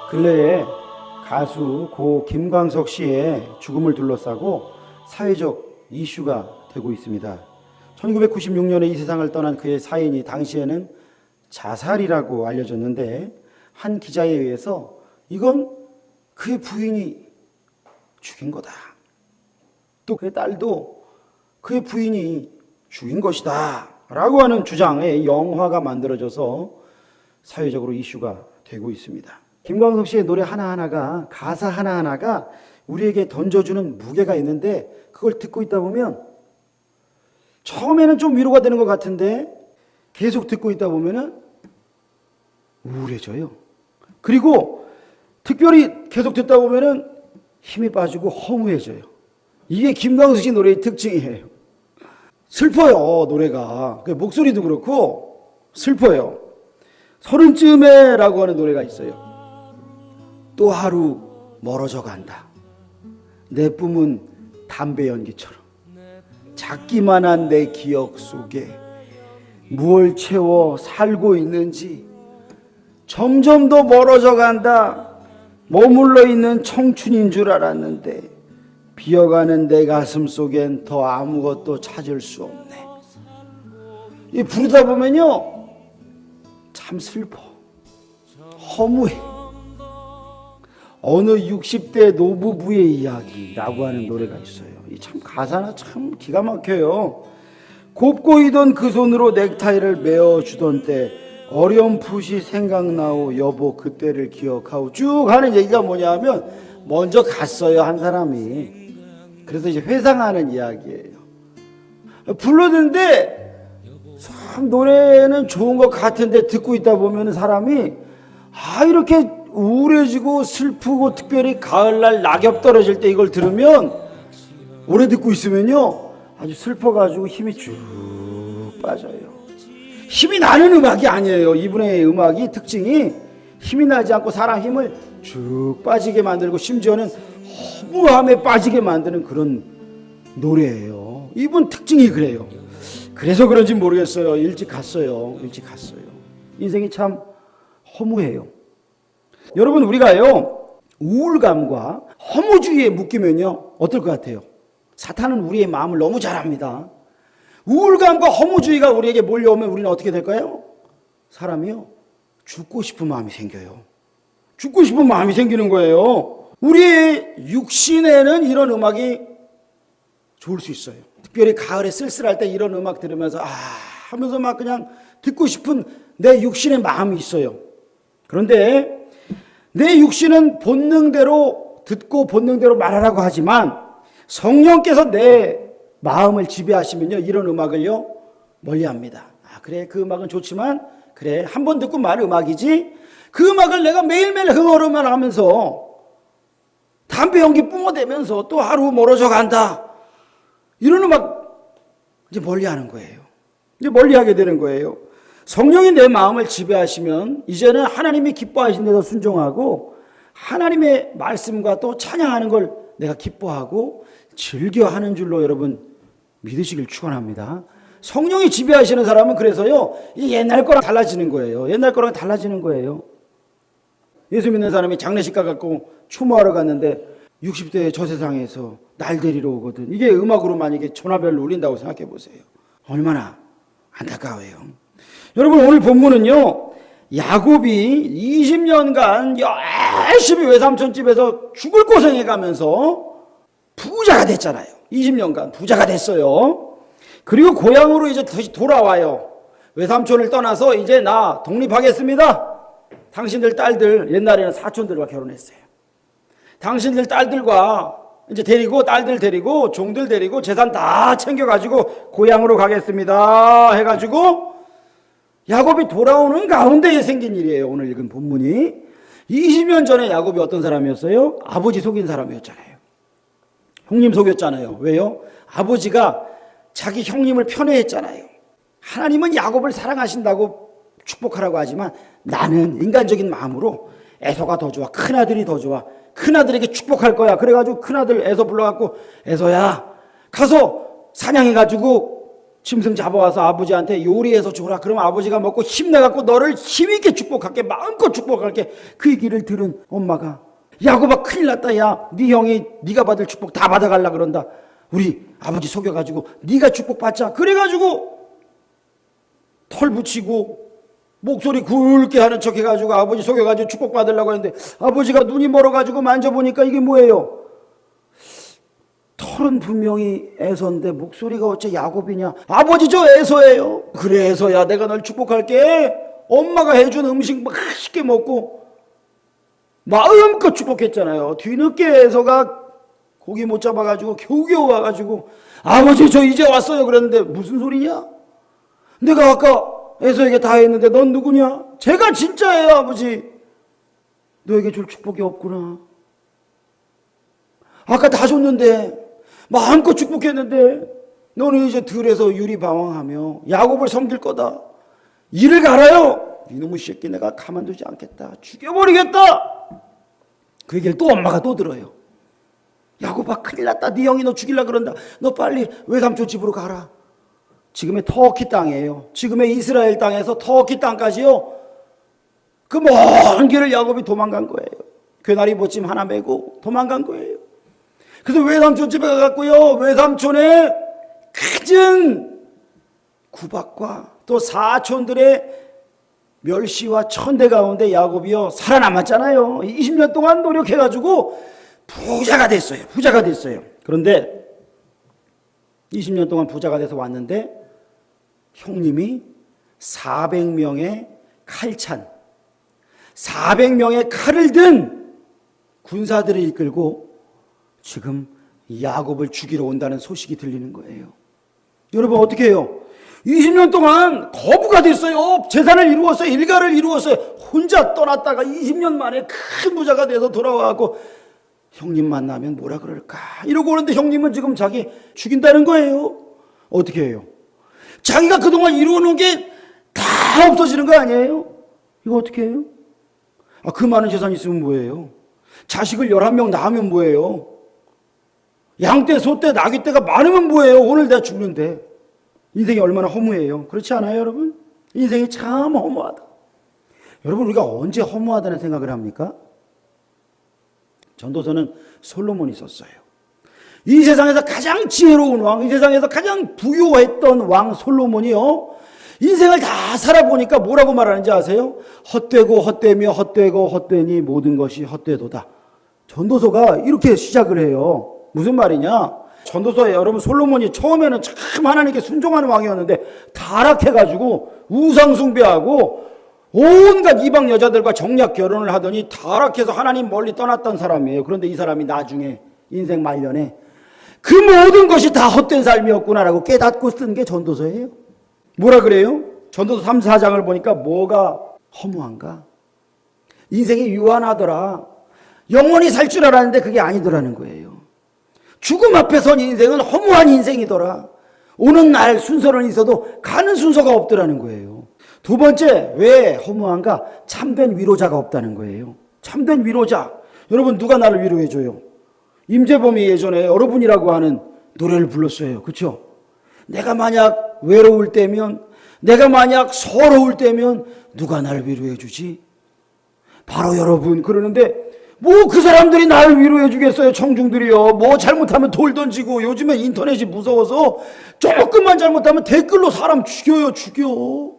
근래에 가수 고 김광석 씨의 죽음을 둘러싸고 사회적 이슈가 되고 있습니다. 1996년에 이 세상을 떠난 그의 사인이 당시에는 자살이라고 알려졌는데 한 기자에 의해서 이건 그의 부인이 죽인 거다. 또 그의 딸도 그의 부인이 죽인 것이다 라고 하는 주장의 영화가 만들어져서 사회적으로 이슈가 되고 있습니다. 김광석 씨의 노래 하나하나가, 가사 하나하나가 우리에게 던져주는 무게가 있는데 그걸 듣고 있다 보면 처음에는 좀 위로가 되는 것 같은데 계속 듣고 있다 보면은 우울해져요. 그리고 특별히 계속 듣다 보면은 힘이 빠지고 허무해져요. 이게 김광석 씨 노래의 특징이에요. 슬퍼요, 노래가. 목소리도 그렇고 슬퍼요. 서른쯤에라고 하는 노래가 있어요. 또 하루 멀어져 간다. 내 뿜은 담배 연기처럼 작기만 한 내 기억 속에 무얼 채워 살고 있는지 점점 더 멀어져 간다. 머물러 있는 청춘인 줄 알았는데 비어가는 내 가슴 속엔 더 아무것도 찾을 수 없네. 이 부르다 보면요 참 슬퍼, 허무해. 어느 60대 노부부의 이야기라고 하는 노래가 있어요. 이 참 가사나 참 기가 막혀요. 곱고 이던 그 손으로 넥타이를 메어주던 때 어렴풋이 생각나오 여보 그때를 기억하오 쭉 하는 얘기가 뭐냐 하면 먼저 갔어요, 한 사람이. 그래서 이제 회상하는 이야기예요. 불렀는데 참 노래는 좋은 것 같은데 듣고 있다 보면 사람이 이렇게 우울해지고 슬프고, 특별히 가을날 낙엽 떨어질 때 이걸 들으면, 오래 듣고 있으면요 아주 슬퍼가지고 힘이 쭉 빠져요. 힘이 나는 음악이 아니에요. 이분의 음악이 특징이 힘이 나지 않고 사람 힘을 쭉 빠지게 만들고 심지어는 허무함에 빠지게 만드는 그런 노래예요. 이분 특징이 그래요. 그래서 그런지 모르겠어요. 일찍 갔어요. 인생이 참 허무해요. 여러분, 우리가요 우울감과 허무주의에 묶이면요 어떨 것 같아요? 사탄은 우리의 마음을 너무 잘 압니다. 우울감과 허무주의가 우리에게 몰려오면 우리는 어떻게 될까요? 사람이요 죽고 싶은 마음이 생겨요. 죽고 싶은 마음이 생기는 거예요. 우리의 육신에는 이런 음악이 좋을 수 있어요. 특별히 가을에 쓸쓸할 때 이런 음악 들으면서 하면서 막 그냥 듣고 싶은 내 육신의 마음이 있어요. 그런데 내 육신은 본능대로 듣고 본능대로 말하라고 하지만 성령께서 내 마음을 지배하시면요 이런 음악을요 멀리합니다. 그래 그 음악은 좋지만 그래 한 번 듣고 말 음악이지 그 음악을 내가 매일매일 흥얼흥얼 하면서 담배 연기 뿜어대면서 또 하루 멀어져 간다 이런 음악 이제 멀리하는 거예요. 이제 멀리하게 되는 거예요. 성령이 내 마음을 지배하시면 이제는 하나님이 기뻐하신 데서 순종하고 하나님의 말씀과 또 찬양하는 걸 내가 기뻐하고 즐겨하는 줄로 여러분 믿으시길 축원합니다. 성령이 지배하시는 사람은 그래서요 이게 옛날 거랑 달라지는 거예요. 예수 믿는 사람이 장례식 가갖고 추모하러 갔는데 60대의 저 세상에서 날 데리러 오거든. 이게 음악으로 만약에 전화벨을 울린다고 생각해 보세요. 얼마나 안타까워요. 여러분, 오늘 본문은요 야곱이 20년간 열심히 외삼촌 집에서 죽을 고생해 가면서 부자가 됐잖아요. 20년간 부자가 됐어요. 그리고 고향으로 이제 다시 돌아와요. 외삼촌을 떠나서 이제 나 독립하겠습니다. 당신들 딸들, 옛날에는 사촌들과 결혼했어요. 당신들 딸들과 이제 데리고 딸들 데리고 종들 데리고 재산 다 챙겨가지고 고향으로 가겠습니다 해가지고 야곱이 돌아오는 가운데에 생긴 일이에요. 오늘 읽은 본문이 20년 전에 야곱이 어떤 사람이었어요? 아버지 속인 사람이었잖아요. 형님 속였잖아요. 왜요? 아버지가 자기 형님을 편애했잖아요. 하나님은 야곱을 사랑하신다고 축복하라고 하지만 나는 인간적인 마음으로 에서가 더 좋아. 큰아들이 더 좋아. 큰아들에게 축복할 거야. 그래가지고 큰아들 에서 불러갖고 에서야 가서 사냥해가지고 짐승 잡아와서 아버지한테 요리해서 줘라. 그럼 아버지가 먹고 힘내갖고 너를 힘있게 축복할게. 마음껏 축복할게. 그 얘기를 들은 엄마가 야곱아 큰일 났다. 야, 네 형이 네가 받을 축복 다 받아갈라 그런다. 우리 아버지 속여가지고 네가 축복받자. 그래가지고 털 붙이고 목소리 굵게 하는 척 해가지고 아버지 속여가지고 축복받으려고 했는데 아버지가 눈이 멀어가지고 만져보니까 이게 뭐예요? 털은 분명히 에서인데 목소리가 어째 야곱이냐? 아버지 저 에서예요. 그래 에서야 내가 널 축복할게. 엄마가 해준 음식 맛있게 먹고 마음껏 축복했잖아요. 뒤늦게 에서가 고기 못 잡아가지고 겨우겨우 와가지고 아버지 저 이제 왔어요 그랬는데 무슨 소리냐? 내가 아까 에서에게 다 했는데 넌 누구냐? 제가 진짜예요 아버지. 너에게 줄 축복이 없구나. 아까 다 줬는데 마음껏 축복했는데 너는 이제 들에서 유리방황하며 야곱을 섬길 거다. 이를 갈아요. 이놈의 새끼 내가 가만두지 않겠다. 죽여버리겠다. 그 얘기를 또 엄마가 또 들어요. 야곱아 큰일 났다. 네 형이 너 죽이려고 그런다. 너 빨리 외삼촌 집으로 가라. 지금의 터키 땅이에요. 지금의 이스라엘 땅에서 터키 땅까지요. 그 먼 길을 야곱이 도망간 거예요. 괴나리 보침 하나 메고 도망간 거예요. 그래서 외삼촌 집에 가갖고요. 외삼촌의 갖은 구박과 또 사촌들의 멸시와 천대 가운데 야곱이요 살아남았잖아요. 20년 동안 노력해가지고 부자가 됐어요. 부자가 됐어요. 그런데 20년 동안 부자가 돼서 왔는데 형님이 400명의 칼찬 400명의 칼을 든 군사들을 이끌고 지금 야곱을 죽이러 온다는 소식이 들리는 거예요. 여러분 어떻게 해요? 20년 동안 거부가 됐어요. 재산을 이루었어요. 일가를 이루었어요. 혼자 떠났다가 20년 만에 큰 부자가 돼서 돌아와서 형님 만나면 뭐라 그럴까 이러고 오는데 형님은 지금 자기 죽인다는 거예요. 어떻게 해요? 자기가 그동안 이루어놓은 게 다 없어지는 거 아니에요? 이거 어떻게 해요? 그 많은 재산 있으면 뭐예요? 자식을 11명 낳으면 뭐예요? 양떼, 소떼, 나귀떼가 많으면 뭐예요? 오늘 내가 죽는데. 인생이 얼마나 허무해요. 그렇지 않아요, 여러분? 인생이 참 허무하다. 여러분, 우리가 언제 허무하다는 생각을 합니까? 전도서는 솔로몬이 썼어요. 이 세상에서 가장 지혜로운 왕, 이 세상에서 가장 부유했던 왕 솔로몬이요. 인생을 다 살아보니까 뭐라고 말하는지 아세요? 헛되고 헛되며 헛되고 헛되니 모든 것이 헛되도다. 전도서가 이렇게 시작을 해요. 무슨 말이냐? 전도서에 여러분 솔로몬이 처음에는 참 하나님께 순종하는 왕이었는데 타락해가지고 우상 숭배하고 온갖 이방 여자들과 정략 결혼을 하더니 타락해서 하나님 멀리 떠났던 사람이에요. 그런데 이 사람이 나중에 인생 말년에 그 모든 것이 다 헛된 삶이었구나라고 깨닫고 쓴 게 전도서예요. 뭐라 그래요? 전도서 3, 4장을 보니까 뭐가 허무한가? 인생이 유한하더라. 영원히 살 줄 알았는데 그게 아니더라는 거예요. 죽음 앞에 선 인생은 허무한 인생이더라. 오는 날 순서는 있어도 가는 순서가 없더라는 거예요. 두 번째, 왜 허무한가? 참된 위로자가 없다는 거예요. 참된 위로자. 여러분 누가 나를 위로해줘요? 임재범이 예전에 여러분이라고 하는 노래를 불렀어요. 그렇죠? 내가 만약 외로울 때면, 내가 만약 서러울 때면 누가 나를 위로해주지? 바로 여러분. 그러는데 뭐 그 사람들이 나를 위로해 주겠어요. 청중들이요. 뭐 잘못하면 돌 던지고 요즘에 인터넷이 무서워서 조금만 잘못하면 댓글로 사람 죽여요. 죽여.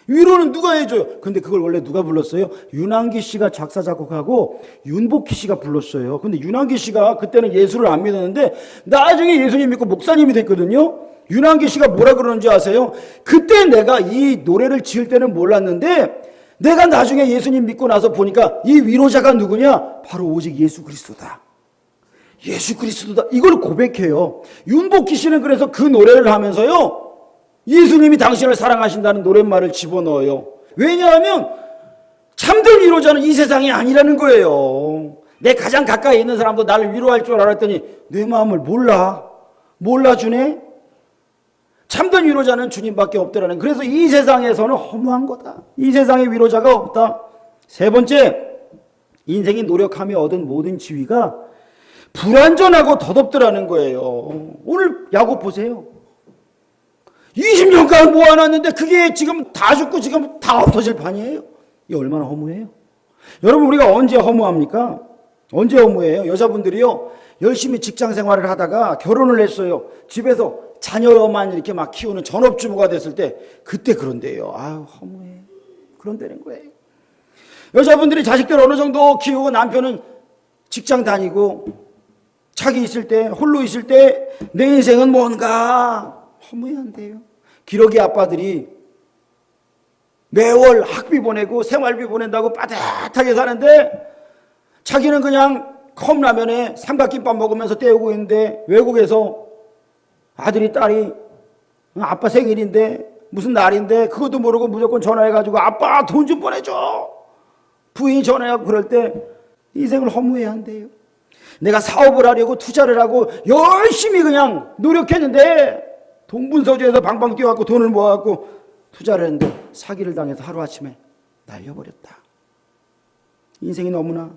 위로는 누가 해줘요? 근데 그걸 원래 누가 불렀어요? 윤한기 씨가 작사 작곡하고 윤복희 씨가 불렀어요. 근데 윤한기 씨가 그때는 예수를 안 믿었는데 나중에 예수님 믿고 목사님이 됐거든요. 윤한기 씨가 뭐라 그러는지 아세요? 그때 내가 이 노래를 지을 때는 몰랐는데 내가 나중에 예수님 믿고 나서 보니까 이 위로자가 누구냐? 바로 오직 예수 그리스도다. 예수 그리스도다. 이걸 고백해요. 윤복희 씨는 그래서 그 노래를 하면서요. 예수님이 당신을 사랑하신다는 노랫말을 집어넣어요. 왜냐하면 참된 위로자는 이 세상이 아니라는 거예요. 내 가장 가까이 있는 사람도 나를 위로할 줄 알았더니 내 마음을 몰라주네. 참된 위로자는 주님밖에 없더라는. 그래서 이 세상에서는 허무한 거다. 이 세상에 위로자가 없다. 세 번째, 인생이 노력하며 얻은 모든 지위가 불완전하고 덧없더라는 거예요. 오늘 야곱 보세요. 20년간 모아놨는데 그게 지금 다 죽고 지금 다 없어질 판이에요. 이게 얼마나 허무해요. 여러분, 우리가 언제 허무합니까? 언제 허무해요? 여자분들이요, 열심히 직장 생활을 하다가 결혼을 했어요. 집에서 자녀만 이렇게 막 키우는 전업주부가 됐을 때 그때 그런데요. 아유, 허무해. 그런다는 거예요. 여자분들이 자식들 어느 정도 키우고 남편은 직장 다니고 자기 있을 때, 홀로 있을 때 내 인생은 뭔가 허무해한대요. 기러기 아빠들이 매월 학비 보내고 생활비 보낸다고 빠듯하게 사는데 자기는 그냥 컵라면에 삼각김밥 먹으면서 때우고 있는데 외국에서 아들이 딸이 아빠 생일인데 무슨 날인데 그것도 모르고 무조건 전화해가지고 아빠 돈 좀 보내줘. 부인이 전화하고 그럴 때 인생을 허무해야 한대요. 내가 사업을 하려고 투자를 하고 열심히 그냥 노력했는데 동분서주에서 방방 뛰어갖고 돈을 모아갖고 투자를 했는데 사기를 당해서 하루아침에 날려버렸다. 인생이 너무나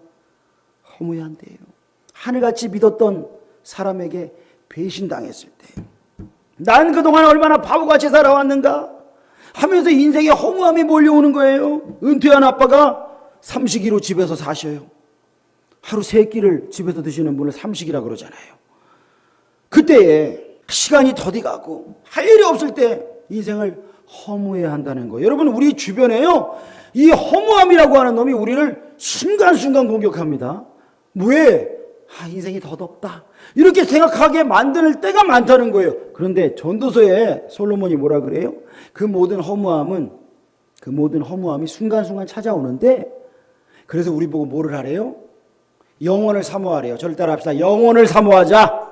허무해한대요. 하늘같이 믿었던 사람에게 배신당했을 때 난 그동안 얼마나 바보같이 살아왔는가 하면서 인생에 허무함이 몰려오는 거예요. 은퇴한 아빠가 삼식이로 집에서 사셔요. 하루 3끼를 집에서 드시는 분을 삼식이라 그러잖아요. 그때에 시간이 더디 가고 할 일이 없을 때 인생을 허무해야 한다는 거예요. 여러분, 우리 주변에요, 이 허무함이라고 하는 놈이 우리를 순간순간 공격합니다. 왜? 인생이 덧없다 이렇게 생각하게 만드는 때가 많다는 거예요. 그런데 전도서에 솔로몬이 뭐라 그래요? 그 모든 허무함이 순간순간 찾아오는데, 그래서 우리 보고 뭐를 하래요? 영원을 사모하래요. 저를 따라 합시다. 영원을 사모하자.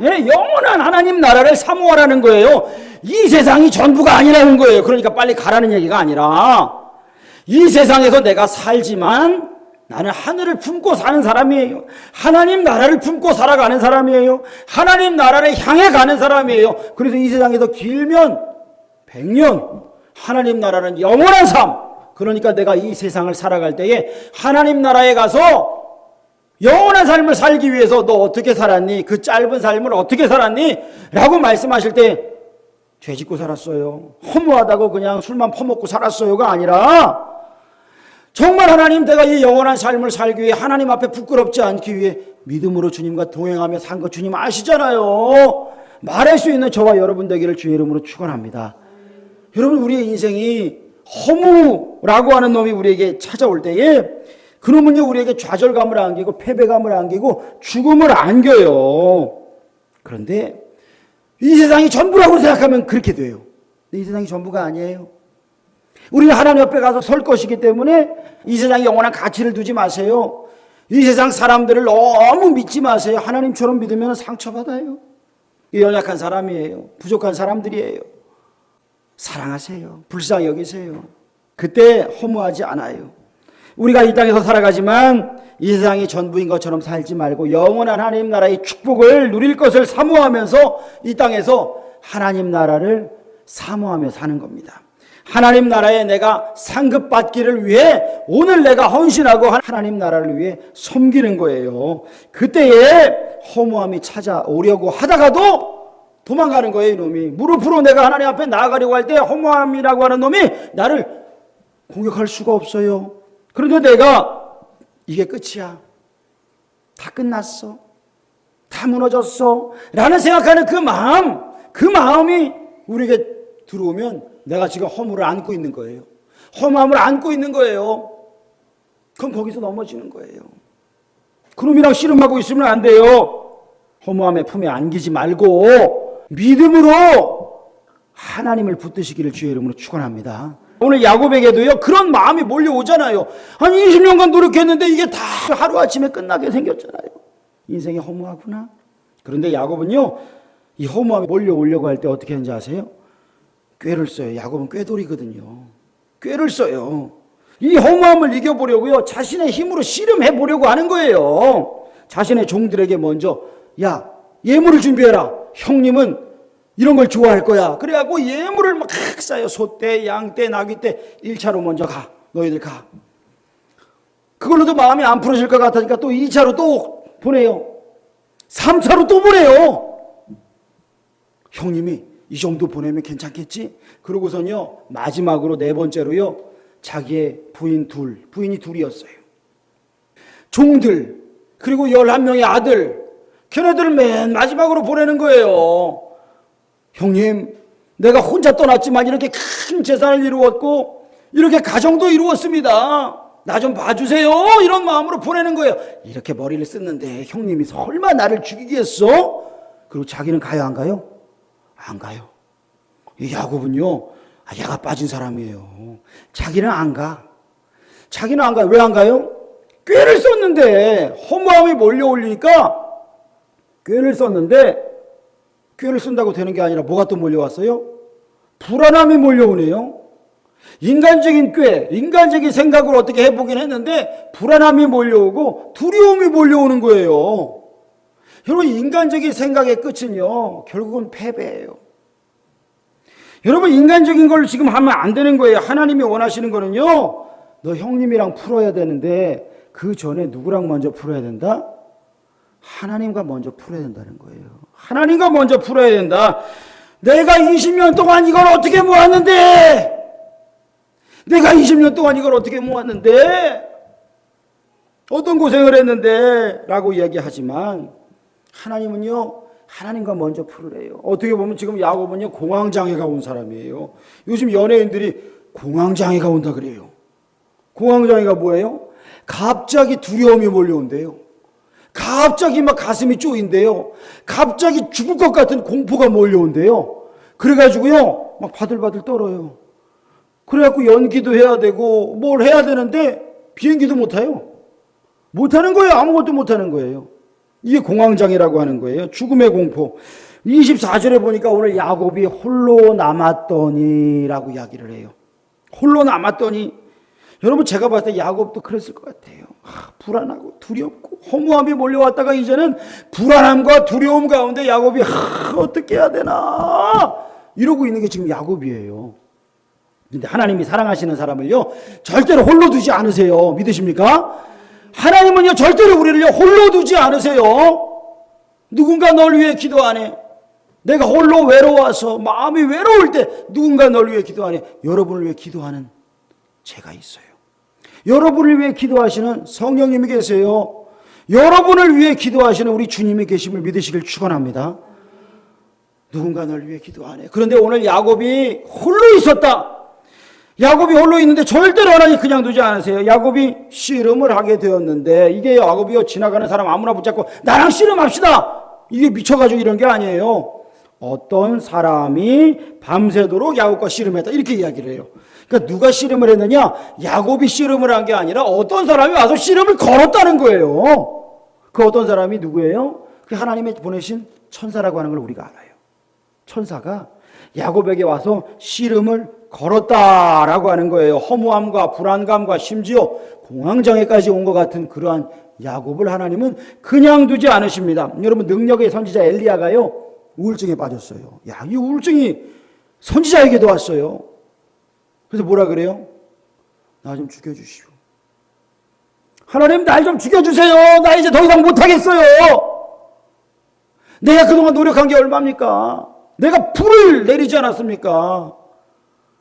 네, 영원한 하나님 나라를 사모하라는 거예요. 이 세상이 전부가 아니라는 거예요. 그러니까 빨리 가라는 얘기가 아니라, 이 세상에서 내가 살지만 나는 하늘을 품고 사는 사람이에요. 하나님 나라를 품고 살아가는 사람이에요. 하나님 나라를 향해 가는 사람이에요. 그래서 이 세상에서 길면 100년, 하나님 나라는 영원한 삶. 그러니까 내가 이 세상을 살아갈 때에 하나님 나라에 가서 영원한 삶을 살기 위해서 너 어떻게 살았니? 그 짧은 삶을 어떻게 살았니? 라고 말씀하실 때 죄 짓고 살았어요. 허무하다고 그냥 술만 퍼먹고 살았어요가 아니라 정말 하나님, 내가 이 영원한 삶을 살기 위해 하나님 앞에 부끄럽지 않기 위해 믿음으로 주님과 동행하며 산 것 주님 아시잖아요. 말할 수 있는 저와 여러분 되기를 주의 이름으로 축원합니다. 여러분, 우리의 인생이 허무라고 하는 놈이 우리에게 찾아올 때에 그놈은요, 우리에게 좌절감을 안기고 패배감을 안기고 죽음을 안겨요. 그런데 이 세상이 전부라고 생각하면 그렇게 돼요. 이 세상이 전부가 아니에요. 우리는 하나님 옆에 가서 설 것이기 때문에 이 세상에 영원한 가치를 두지 마세요. 이 세상 사람들을 너무 믿지 마세요. 하나님처럼 믿으면 상처받아요. 연약한 사람이에요. 부족한 사람들이에요. 사랑하세요. 불쌍히 여기세요. 그때 허무하지 않아요. 우리가 이 땅에서 살아가지만 이 세상이 전부인 것처럼 살지 말고 영원한 하나님 나라의 축복을 누릴 것을 사모하면서 이 땅에서 하나님 나라를 사모하며 사는 겁니다. 하나님 나라에 내가 상급받기를 위해 오늘 내가 헌신하고 하나님 나라를 위해 섬기는 거예요. 그때에 허무함이 찾아오려고 하다가도 도망가는 거예요. 이놈이 무릎으로 내가 하나님 앞에 나아가려고 할 때 허무함이라고 하는 놈이 나를 공격할 수가 없어요. 그런데 내가 이게 끝이야, 다 끝났어, 다 무너졌어 라는 생각하는 그 마음이 우리에게 들어오면 내가 지금 허무를 안고 있는 거예요. 허무함을 안고 있는 거예요. 그럼 거기서 넘어지는 거예요. 그놈이랑 씨름하고 있으면 안 돼요. 허무함의 품에 안기지 말고 믿음으로 하나님을 붙드시기를 주의 이름으로 축원합니다. 오늘 야곱에게도요, 그런 마음이 몰려오잖아요. 아니 20년간 노력했는데 이게 다 하루아침에 끝나게 생겼잖아요. 인생이 허무하구나. 그런데 야곱은요, 이 허무함이 몰려오려고 할 때 어떻게 하는지 아세요? 꾀를 써요. 야곱은 꾀돌이거든요. 꾀를 써요. 이 허무함을 이겨보려고요, 자신의 힘으로 씨름해보려고 하는 거예요. 자신의 종들에게 먼저, 야, 예물을 준비해라. 형님은 이런 걸 좋아할 거야. 그래갖고 예물을 막 쌓아요. 소떼, 양떼, 나귀떼. 1차로 먼저 가. 너희들 가. 그걸로도 마음이 안 풀어질 것 같으니까 또 2차로 또 보내요. 3차로 또 보내요. 형님이 이 정도 보내면 괜찮겠지? 그러고선요, 마지막으로 네 번째로요, 자기의 부인이 둘이었어요. 종들, 그리고 11명의 아들, 걔네들을 맨 마지막으로 보내는 거예요. 형님, 내가 혼자 떠났지만 이렇게 큰 재산을 이루었고, 이렇게 가정도 이루었습니다. 나 좀 봐주세요. 이런 마음으로 보내는 거예요. 이렇게 머리를 썼는데 형님이 설마 나를 죽이겠어? 그리고 자기는 가요, 안 가요? 안 가요. 이 야곱은요, 야가 빠진 사람이에요. 자기는 안 가. 자기는 안 가요. 왜 안 가요? 꾀를 썼는데 허무함이 몰려올리니까 꾀를 썼는데, 꾀를 쓴다고 되는 게 아니라 뭐가 또 몰려왔어요? 불안함이 몰려오네요. 인간적인 꾀, 인간적인 생각을 어떻게 해보긴 했는데 불안함이 몰려오고 두려움이 몰려오는 거예요. 여러분, 인간적인 생각의 끝은요, 결국은 패배예요. 여러분, 인간적인 걸 지금 하면 안 되는 거예요. 하나님이 원하시는 거는요, 너 형님이랑 풀어야 되는데 그 전에 누구랑 먼저 풀어야 된다? 하나님과 먼저 풀어야 된다는 거예요. 하나님과 먼저 풀어야 된다. 내가 20년 동안 이걸 어떻게 모았는데, 내가 20년 동안 이걸 어떻게 모았는데, 어떤 고생을 했는데 라고 이야기하지만 하나님은요, 하나님과 먼저 풀으래요. 어떻게 보면 지금 야곱은요, 공황장애가 온 사람이에요. 요즘 연예인들이 공황장애가 온다 그래요. 공황장애가 뭐예요? 갑자기 두려움이 몰려온대요. 갑자기 막 가슴이 쪼인대요. 갑자기 죽을 것 같은 공포가 몰려온대요. 그래가지고요, 막 바들바들 떨어요. 그래갖고 연기도 해야 되고 뭘 해야 되는데 비행기도 못 타요. 못 하는 거예요. 아무것도 못 하는 거예요. 이게 공황장애라고 하는 거예요. 죽음의 공포. 24절에 보니까 오늘 야곱이 홀로 남았더니라고 이야기를 해요. 홀로 남았더니, 여러분, 제가 봤을 때 야곱도 그랬을 것 같아요. 불안하고 두렵고 허무함이 몰려왔다가 이제는 불안함과 두려움 가운데 야곱이 어떻게 해야 되나 이러고 있는 게 지금 야곱이에요. 근데 하나님이 사랑하시는 사람을요, 절대로 홀로 두지 않으세요. 믿으십니까? 하나님은요, 절대로 우리를요, 홀로 두지 않으세요. 누군가 널 위해 기도하네. 내가 홀로 외로워서 마음이 외로울 때 누군가 널 위해 기도하네. 여러분을 위해 기도하는 제가 있어요. 여러분을 위해 기도하시는 성령님이 계세요. 여러분을 위해 기도하시는 우리 주님이 계심을 믿으시길 축원합니다. 누군가 널 위해 기도하네. 그런데 오늘 야곱이 홀로 있었다. 야곱이 홀로 있는데 절대로 하나님 그냥 두지 않으세요. 야곱이 씨름을 하게 되었는데, 이게 야곱이요, 지나가는 사람 아무나 붙잡고 나랑 씨름합시다, 이게 미쳐가지고 이런 게 아니에요. 어떤 사람이 밤새도록 야곱과 씨름했다, 이렇게 이야기를 해요. 그러니까 누가 씨름을 했느냐? 야곱이 씨름을 한 게 아니라 어떤 사람이 와서 씨름을 걸었다는 거예요. 그 어떤 사람이 누구예요? 그 하나님이 보내신 천사라고 하는 걸 우리가 알아요. 천사가 야곱에게 와서 씨름을 걸었다라고 하는 거예요. 허무함과 불안감과 심지어 공황장애까지 온 것 같은 그러한 야곱을 하나님은 그냥 두지 않으십니다. 여러분, 능력의 선지자 엘리야가요, 우울증에 빠졌어요. 이 우울증이 선지자에게도 왔어요. 그래서 뭐라 그래요? 나 좀 죽여주시오. 하나님, 날 좀 죽여주세요. 나 이제 더 이상 못하겠어요. 내가 그동안 노력한 게 얼마입니까? 내가 불을 내리지 않았습니까?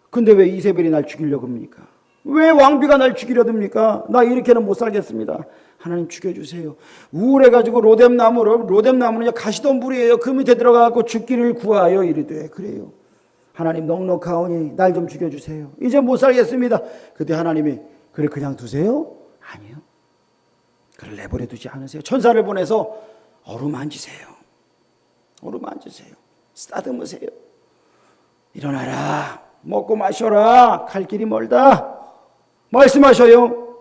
근데 왜 이세벨이 날 죽이려고 합니까? 왜 왕비가 날 죽이려 듭니까? 나 이렇게는 못 살겠습니다. 하나님, 죽여주세요. 우울해가지고 로뎀나무는 가시덤불이에요. 그 밑에 들어가고 죽기를 구하여 이르되, 그래요. 하나님, 넉넉하오니 날 좀 죽여주세요. 이제 못 살겠습니다. 그때 하나님이, 그래 그냥 두세요? 아니요. 그를 내버려 두지 않으세요. 천사를 보내서 어루만지세요. 어루만지세요. 쓰다듬으세요. 일어나라. 먹고 마셔라. 갈 길이 멀다. 말씀하셔요.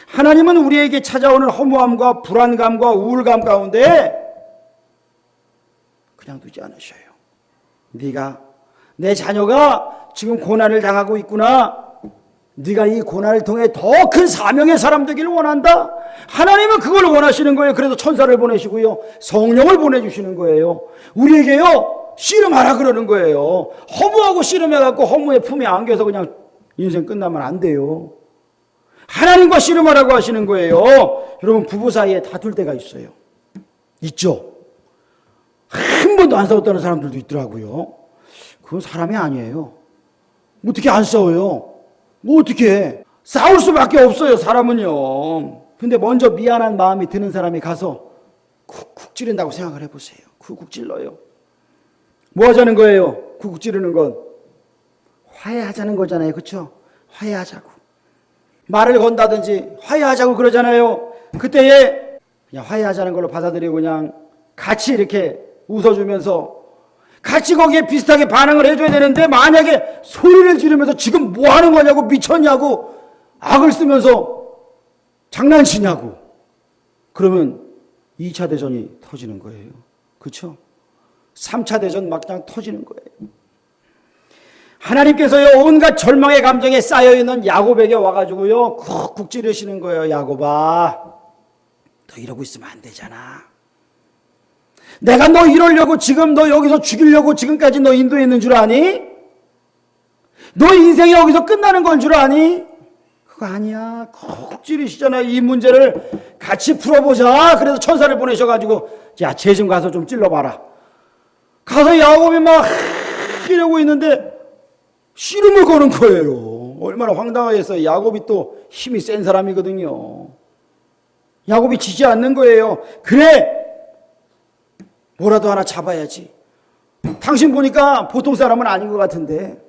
하나님은 우리에게 찾아오는 허무함과 불안감과 우울감 가운데 그냥 두지 않으셔요. 네가, 내 자녀가 지금 고난을 당하고 있구나. 네가 이 고난을 통해 더 큰 사명의 사람 되기를 원한다. 하나님은 그걸 원하시는 거예요. 그래서 천사를 보내시고요, 성령을 보내주시는 거예요. 우리에게요, 씨름하라 그러는 거예요. 허무하고 씨름해갖고 허무의 품에 안겨서 그냥 인생 끝나면 안 돼요. 하나님과 씨름하라고 하시는 거예요. 여러분, 부부 사이에 다툴 때가 있어요. 있죠? 한 번도 안 싸웠다는 사람들도 있더라고요. 그건 사람이 아니에요. 어떻게 안 싸워요? 뭐 어떻게 해? 싸울 수밖에 없어요, 사람은요. 근데 먼저 미안한 마음이 드는 사람이 가서 쿡쿡 찌른다고 생각을 해보세요. 쿡쿡 찔러요. 뭐 하자는 거예요? 쿡쿡 찌르는 건 화해하자는 거잖아요. 그렇죠? 화해하자고. 말을 건다든지 화해하자고 그러잖아요. 그때에 그냥 화해하자는 걸로 받아들이고 그냥 같이 이렇게 웃어주면서 같이 거기에 비슷하게 반응을 해줘야 되는데, 만약에 소리를 지르면서 지금 뭐 하는 거냐고, 미쳤냐고, 악을 쓰면서 장난치냐고, 그러면 2차 대전이 터지는 거예요. 그렇죠? 3차 대전 막 그냥 터지는 거예요. 하나님께서요, 온갖 절망의 감정에 쌓여있는 야곱에게 와가지고요, 쿡쿡 찌르시는 거예요. 야곱아, 너 이러고 있으면 안 되잖아. 내가 너 이러려고 지금 너 여기서 죽이려고 지금까지 너 인도했는 줄 아니? 너 인생이 여기서 끝나는 건 줄 아니? 그거 아니야. 쿡 찌르시잖아요. 이 문제를 같이 풀어보자. 그래서 천사를 보내셔가지고, 야, 쟤 좀 가서 좀 찔러봐라. 가서 야곱이 막 이러고 있는데 씨름을 거는 거예요. 얼마나 황당하겠어요. 야곱이 또 힘이 센 사람이거든요. 야곱이 지지 않는 거예요. 그래, 뭐라도 하나 잡아야지. 당신 보니까 보통 사람은 아닌 것 같은데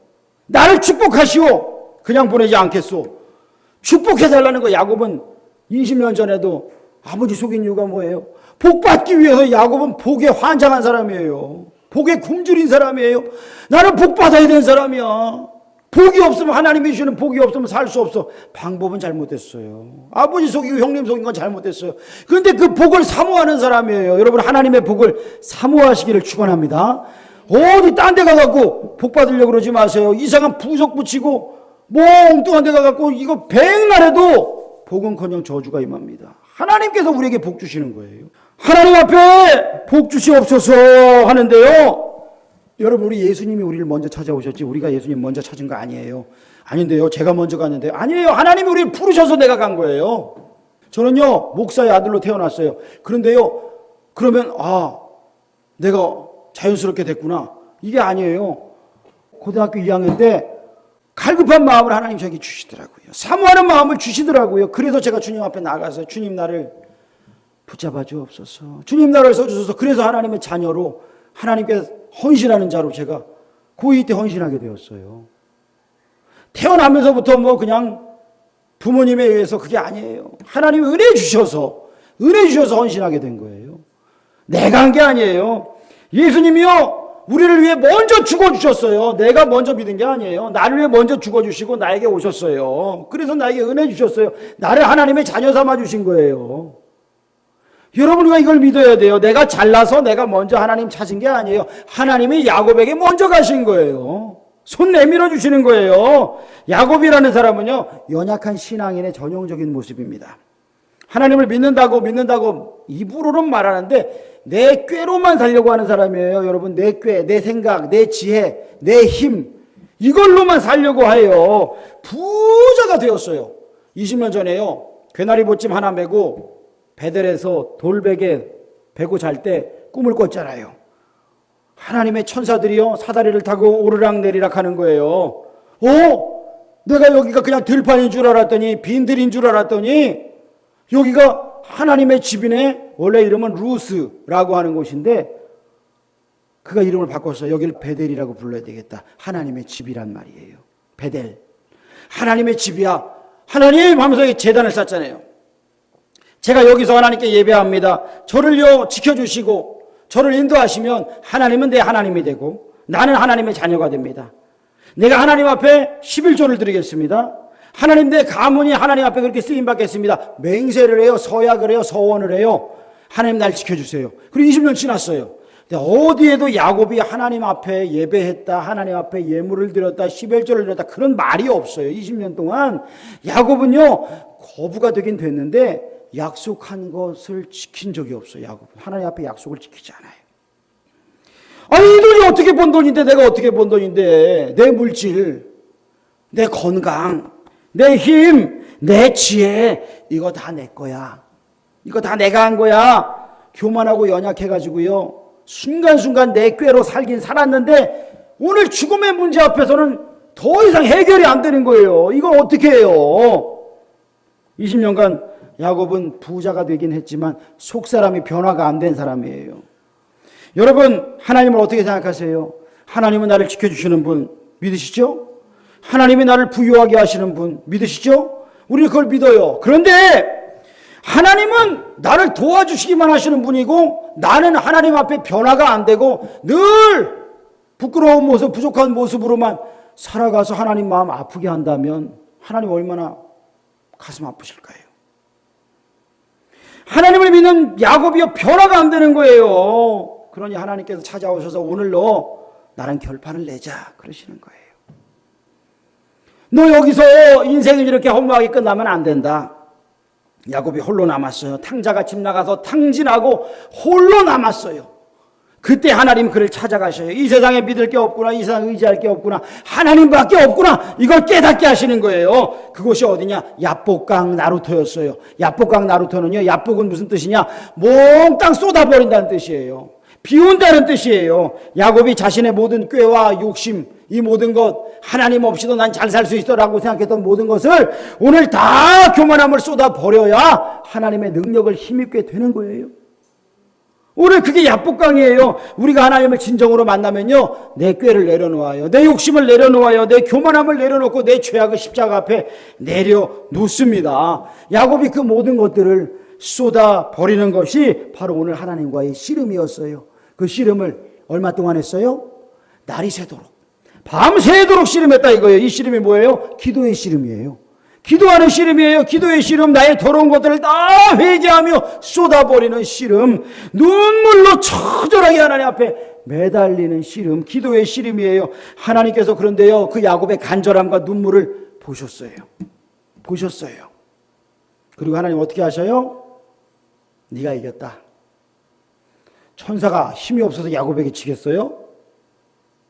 나를 축복하시오. 그냥 보내지 않겠소. 축복해달라는 거. 야곱은 20년 전에도 아버지 속인 이유가 뭐예요? 복 받기 위해서 야곱은 복에 환장한 사람이에요. 복에 굶주린 사람이에요. 나는 복 받아야 되는 사람이야. 복이 없으면, 하나님이 주시는 복이 없으면 살 수 없어. 방법은 잘못됐어요. 아버지 속이고 형님 속인 건 잘못됐어요. 그런데 그 복을 사모하는 사람이에요. 여러분, 하나님의 복을 사모하시기를 축원합니다. 어디 딴 데 가갖고 복 받으려고 그러지 마세요. 이상한 부석 붙이고 멍뚱한 데 가갖고 이거 백날해도 복은커녕 저주가 임합니다. 하나님께서 우리에게 복 주시는 거예요. 하나님 앞에 복 주시옵소서 하는데요, 여러분, 우리 예수님이 우리를 먼저 찾아오셨지 우리가 예수님 먼저 찾은 거 아니에요. 아닌데요, 제가 먼저 갔는데요. 아니에요. 하나님이 우리를 부르셔서 내가 간 거예요. 저는요, 목사의 아들로 태어났어요. 그런데요, 그러면 내가 자연스럽게 됐구나, 이게 아니에요. 고등학교 2학년 때 갈급한 마음을 하나님 저에게 주시더라고요. 사모하는 마음을 주시더라고요. 그래서 제가 주님 앞에 나가서 주님, 나를 붙잡아 주옵소서, 주님 나를 써주소서. 그래서 하나님의 자녀로, 하나님께 헌신하는 자로 제가 고2 때 헌신하게 되었어요. 태어나면서부터 뭐 그냥 부모님에 의해서 그게 아니에요. 하나님이 은혜 주셔서 헌신하게 된 거예요. 내가 한 게 아니에요. 예수님이요, 우리를 위해 먼저 죽어주셨어요. 내가 먼저 믿은 게 아니에요. 나를 위해 먼저 죽어주시고 나에게 오셨어요. 그래서 나에게 은혜 주셨어요. 나를 하나님의 자녀 삼아 주신 거예요. 여러분, 우리가 이걸 믿어야 돼요. 내가 잘나서 내가 먼저 하나님 찾은 게 아니에요. 하나님이 야곱에게 먼저 가신 거예요. 손 내밀어 주시는 거예요. 야곱이라는 사람은요, 연약한 신앙인의 전형적인 모습입니다. 하나님을 믿는다고 입으로는 말하는데 내 꾀로만 살려고 하는 사람이에요. 여러분, 내 꾀, 내 생각, 내 지혜, 내 힘, 이걸로만 살려고 해요. 부자가 되었어요. 20년 전에요, 괴나리 보침 하나 메고 베델에서 돌베개 베고 잘 때 꿈을 꿨잖아요. 하나님의 천사들이요, 사다리를 타고 오르락내리락 하는 거예요. 내가 여기가 그냥 들판인 줄 알았더니, 빈들인 줄 알았더니 여기가 하나님의 집이네. 원래 이름은 루스라고 하는 곳인데 그가 이름을 바꿨어요. 여기를 베델이라고 불러야 되겠다. 하나님의 집이란 말이에요. 베델, 하나님의 집이야. 하나님 하면서 제단을 쌓잖아요. 제가 여기서 하나님께 예배합니다. 저를요 지켜주시고 저를 인도하시면 하나님은 내 하나님이 되고 나는 하나님의 자녀가 됩니다. 내가 하나님 앞에 11조를 드리겠습니다. 하나님, 내 가문이 하나님 앞에 그렇게 쓰임받겠습니다. 맹세를 해요. 서약을 해요. 서원을 해요. 하나님, 날 지켜주세요. 그리고 20년 지났어요. 어디에도 야곱이 하나님 앞에 예배했다, 하나님 앞에 예물을 드렸다, 11조를 드렸다, 그런 말이 없어요. 20년 동안. 야곱은요 거부가 되긴 됐는데 약속한 것을 지킨 적이 없어요. 야곱은 하나님 앞에 약속을 지키지 않아요. 아니, 이 돈이 어떻게 번 돈인데, 내가 어떻게 번 돈인데, 내 물질, 내 건강, 내 힘, 내 지혜, 이거 다 내 거야. 이거 다 내가 한 거야. 교만하고 연약해가지고요, 순간순간 내 꾀로 살긴 살았는데 오늘 죽음의 문제 앞에서는 더 이상 해결이 안 되는 거예요. 이걸 어떻게 해요? 20년간 야곱은 부자가 되긴 했지만 속사람이 변화가 안 된 사람이에요. 여러분, 하나님을 어떻게 생각하세요? 하나님은 나를 지켜주시는 분 믿으시죠? 하나님이 나를 부유하게 하시는 분 믿으시죠? 우리는 그걸 믿어요. 그런데 하나님은 나를 도와주시기만 하시는 분이고 나는 하나님 앞에 변화가 안 되고 늘 부끄러운 모습, 부족한 모습으로만 살아가서 하나님 마음 아프게 한다면 하나님 얼마나 가슴 아프실까요? 하나님을 믿는 야곱이요, 변화가 안 되는 거예요. 그러니 하나님께서 찾아오셔서 오늘 너 나랑 결판을 내자 그러시는 거예요. 너 여기서 인생을 이렇게 허무하게 끝나면 안 된다. 야곱이 홀로 남았어요. 탕자가 집 나가서 탕진하고 홀로 남았어요. 그때 하나님 그를 찾아가셔요. 이 세상에 믿을 게 없구나, 이 세상에 의지할 게 없구나, 하나님밖에 없구나, 이걸 깨닫게 하시는 거예요. 그곳이 어디냐? 야복강 나루터였어요. 야복강 나루터는요, 야복은 무슨 뜻이냐? 몽땅 쏟아버린다는 뜻이에요. 비운다는 뜻이에요. 야곱이 자신의 모든 꾀와 욕심, 이 모든 것, 하나님 없이도 난 잘 살 수 있어라고 생각했던 모든 것을 오늘 다 교만함을 쏟아버려야 하나님의 능력을 힘입게 되는 거예요. 오늘 그게 야복강이에요. 우리가 하나님을 진정으로 만나면요, 내 꾀를 내려놓아요. 내 욕심을 내려놓아요. 내 교만함을 내려놓고 내 죄악을 십자가 앞에 내려놓습니다. 야곱이 그 모든 것들을 쏟아버리는 것이 바로 오늘 하나님과의 씨름이었어요. 그 씨름을 얼마 동안 했어요? 날이 새도록, 밤새도록 씨름했다 이거예요. 이 씨름이 뭐예요? 기도의 씨름이에요. 기도하는 씨름이에요. 기도의 씨름, 나의 더러운 것들을 다 회개하며 쏟아버리는 씨름, 눈물로 처절하게 하나님 앞에 매달리는 씨름, 기도의 씨름이에요. 하나님께서 그런데요, 그 야곱의 간절함과 눈물을 보셨어요. 그리고 하나님 어떻게 하셔요? 네가 이겼다. 천사가 힘이 없어서 야곱에게 치겠어요?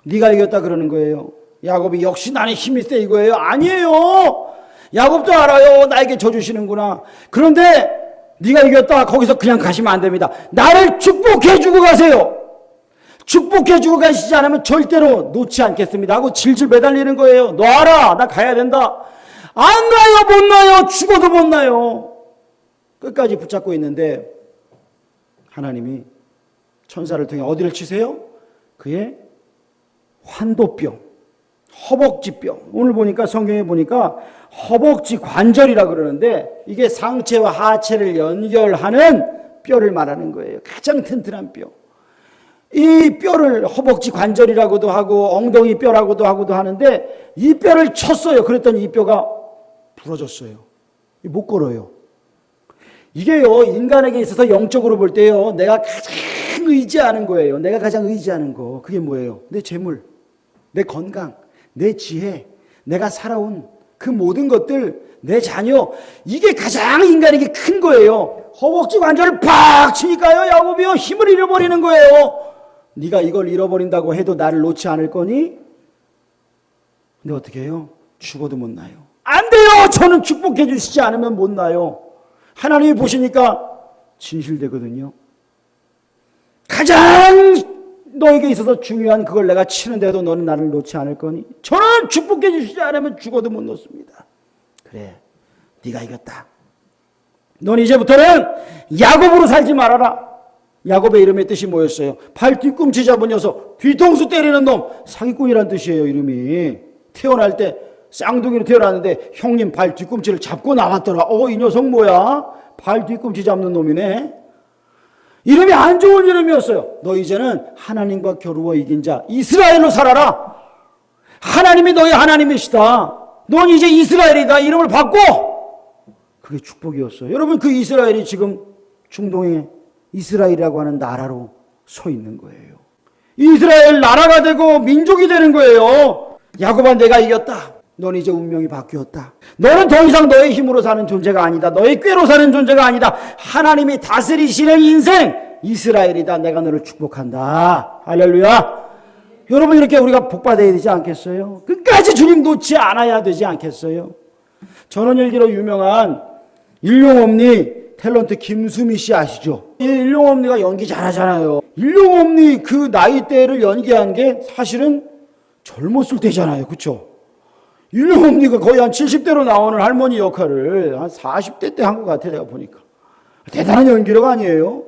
네가 이겼다 그러는 거예요. 야곱이 역시 나는 힘이 세 이거예요? 아니에요. 야곱도 알아요. 나에게 져주시는구나. 그런데 네가 이겼다. 거기서 그냥 가시면 안 됩니다. 나를 축복해주고 가세요. 축복해주고 가시지 않으면 절대로 놓지 않겠습니다 하고 질질 매달리는 거예요. 놔라. 나 가야 된다. 안 나요. 못 나요. 죽어도 못 나요. 끝까지 붙잡고 있는데 하나님이 천사를 통해 어디를 치세요? 그의 환도뼈, 허벅지뼈. 오늘 보니까 성경에 보니까 허벅지 관절이라 그러는데 이게 상체와 하체를 연결하는 뼈를 말하는 거예요. 가장 튼튼한 뼈. 이 뼈를 허벅지 관절이라고도 하고 엉덩이 뼈라고도 하는데 이 뼈를 쳤어요. 그랬더니 이 뼈가 부러졌어요. 못 걸어요. 이게요, 인간에게 있어서 영적으로 볼 때요, 내가 가장 의지하는 거예요. 내가 가장 의지하는 거. 그게 뭐예요? 내 재물, 내 건강, 내 지혜, 내가 살아온 그 모든 것들, 내 자녀, 이게 가장 인간에게 큰 거예요. 허벅지 관절을 팍 치니까요, 야곱이요, 힘을 잃어버리는 거예요. 네가 이걸 잃어버린다고 해도 나를 놓지 않을 거니? 근데 어떻게 해요? 죽어도 못 나요. 안 돼요. 저는 축복해 주시지 않으면 못 나요. 하나님이 보시니까 진실되거든요. 가장 너에게 있어서 중요한 그걸 내가 치는데도 너는 나를 놓지 않을 거니? 저는 축복해 주시지 않으면 죽어도 못 놓습니다. 그래, 네가 이겼다. 넌 이제부터는 야곱으로 살지 말아라. 야곱의 이름의 뜻이 뭐였어요? 발 뒤꿈치 잡은 녀석, 뒤통수 때리는 놈, 사기꾼이란 뜻이에요. 이름이 태어날 때 쌍둥이로 태어났는데 형님 발 뒤꿈치를 잡고 나왔더라. 이 녀석 뭐야? 발 뒤꿈치 잡는 놈이네. 이름이 안 좋은 이름이었어요. 너 이제는 하나님과 겨루어 이긴 자 이스라엘로 살아라. 하나님이 너의 하나님이시다. 넌 이제 이스라엘이다. 이름을 바꿔. 그게 축복이었어요. 여러분, 그 이스라엘이 지금 중동에 이스라엘이라고 하는 나라로 서 있는 거예요. 이스라엘 나라가 되고 민족이 되는 거예요. 야곱아, 내가 이겼다. 넌 이제 운명이 바뀌었다. 너는 더 이상 너의 힘으로 사는 존재가 아니다. 너의 꾀로 사는 존재가 아니다. 하나님이 다스리시는 인생 이스라엘이다. 내가 너를 축복한다. 할렐루야. 여러분, 이렇게 우리가 복받아야 되지 않겠어요? 끝까지 주님 놓지 않아야 되지 않겠어요? 전원일기로 유명한 일용엄니 탤런트 김수미 씨 아시죠? 이 일용엄니가 연기 잘하잖아요. 일용엄니 그 나이대를 연기한 게 사실은 젊었을 때잖아요. 그렇죠? 일곱니가 거의 한 70대로 나오는 할머니 역할을 한 40대 때 한 것 같아 내가 보니까. 대단한 연기력 아니에요?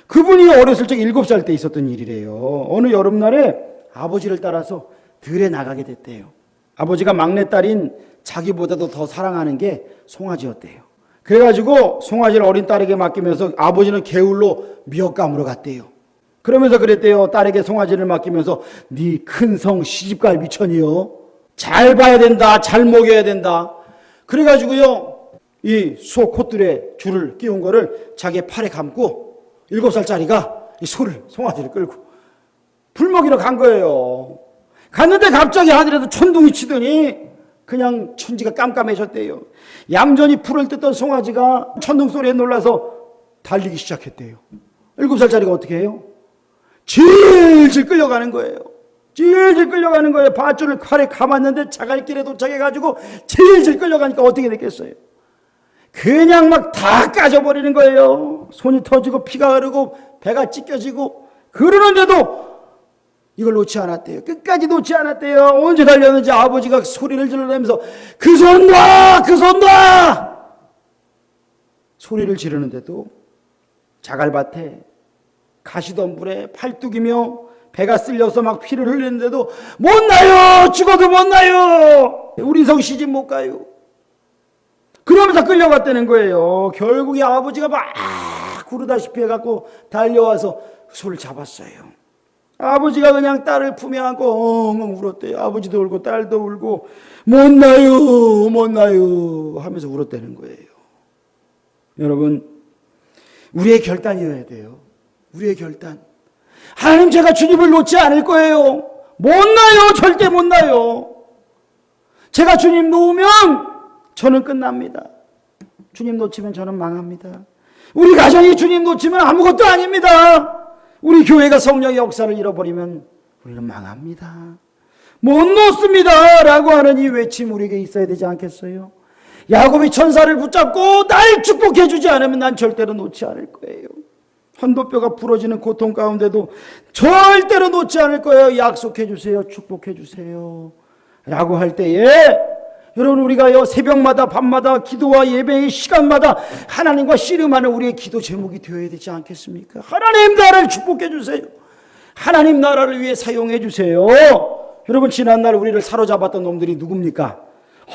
그분이 어렸을 적 7살 때 있었던 일이래요. 어느 여름날에 아버지를 따라서 들에 나가게 됐대요. 아버지가 막내딸인 자기보다도 더 사랑하는 게 송아지였대요. 그래가지고 송아지를 어린 딸에게 맡기면서 아버지는 개울로 미역 감으러 갔대요. 그러면서 그랬대요. 딸에게 송아지를 맡기면서 네 큰 성 시집갈 미천이요. 잘 봐야 된다. 잘 먹여야 된다. 그래가지고요. 이 소 콧줄에 줄을 끼운 거를 자기의 팔에 감고 7살짜리가 이 소를 송아지를 끌고 불 먹이러 간 거예요. 갔는데 갑자기 하늘에서 천둥이 치더니 그냥 천지가 깜깜해졌대요. 얌전히 풀을 뜯던 송아지가 천둥 소리에 놀라서 달리기 시작했대요. 7살짜리가 어떻게 해요? 질질 끌려가는 거예요. 질질 끌려가는 거예요. 밧줄을 칼에 감았는데 자갈길에 도착해가지고 질질 끌려가니까 어떻게 됐겠어요? 그냥 막 다 까져버리는 거예요. 손이 터지고 피가 흐르고 배가 찢겨지고 그러는데도 이걸 놓지 않았대요. 끝까지 놓지 않았대요. 언제 달렸는지 아버지가 소리를 질러내면서 그 손 놔! 그 손 놔! 소리를 지르는데도 자갈밭에 가시덤불에 팔뚝이며 배가 쓸려서 막 피를 흘리는데도 못 나요! 죽어도 못 나요! 우리 성 시집 못 가요. 그러면서 끌려갔다는 거예요. 결국에 아버지가 막 구르다시피 해갖고 달려와서 소를 잡았어요. 아버지가 그냥 딸을 품에 안고 엉엉 울었대요. 아버지도 울고 딸도 울고 못 나요 못 나요 하면서 울었다는 거예요. 여러분 우리의 결단이어야 돼요. 우리의 결단. 하나님 제가 주님을 놓지 않을 거예요. 못 나요. 절대 못 나요. 제가 주님 놓으면 저는 끝납니다. 주님 놓치면 저는 망합니다. 우리 가정이 주님 놓치면 아무것도 아닙니다. 우리 교회가 성령의 역사를 잃어버리면 우리는 망합니다. 못 놓습니다 라고 하는 이 외침 우리에게 있어야 되지 않겠어요? 야곱이 천사를 붙잡고 날 축복해 주지 않으면 난 절대로 놓지 않을 거예요. 환도뼈가 부러지는 고통 가운데도 절대로 놓지 않을 거예요. 약속해 주세요. 축복해 주세요 라고 할 때에 여러분 우리가요 새벽마다 밤마다 기도와 예배의 시간마다 하나님과 씨름하는 우리의 기도 제목이 되어야 되지 않겠습니까? 하나님 나라를 축복해 주세요. 하나님 나라를 위해 사용해 주세요. 여러분 지난날 우리를 사로잡았던 놈들이 누굽니까?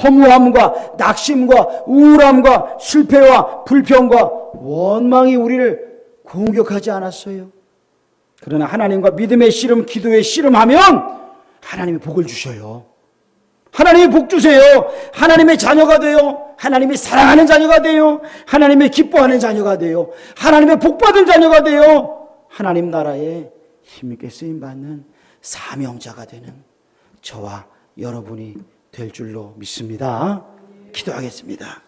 허무함과 낙심과 우울함과 실패와 불평과 원망이 우리를 공격하지 않았어요. 그러나 하나님과 믿음의 씨름, 기도의 씨름하면 하나님이 복을 주셔요. 하나님이 복 주세요. 하나님의 자녀가 돼요. 하나님이 사랑하는 자녀가 돼요. 하나님의 기뻐하는 자녀가 돼요. 하나님의 복받은 자녀가 돼요. 하나님 나라에 힘있게 쓰임받는 사명자가 되는 저와 여러분이 될 줄로 믿습니다. 기도하겠습니다.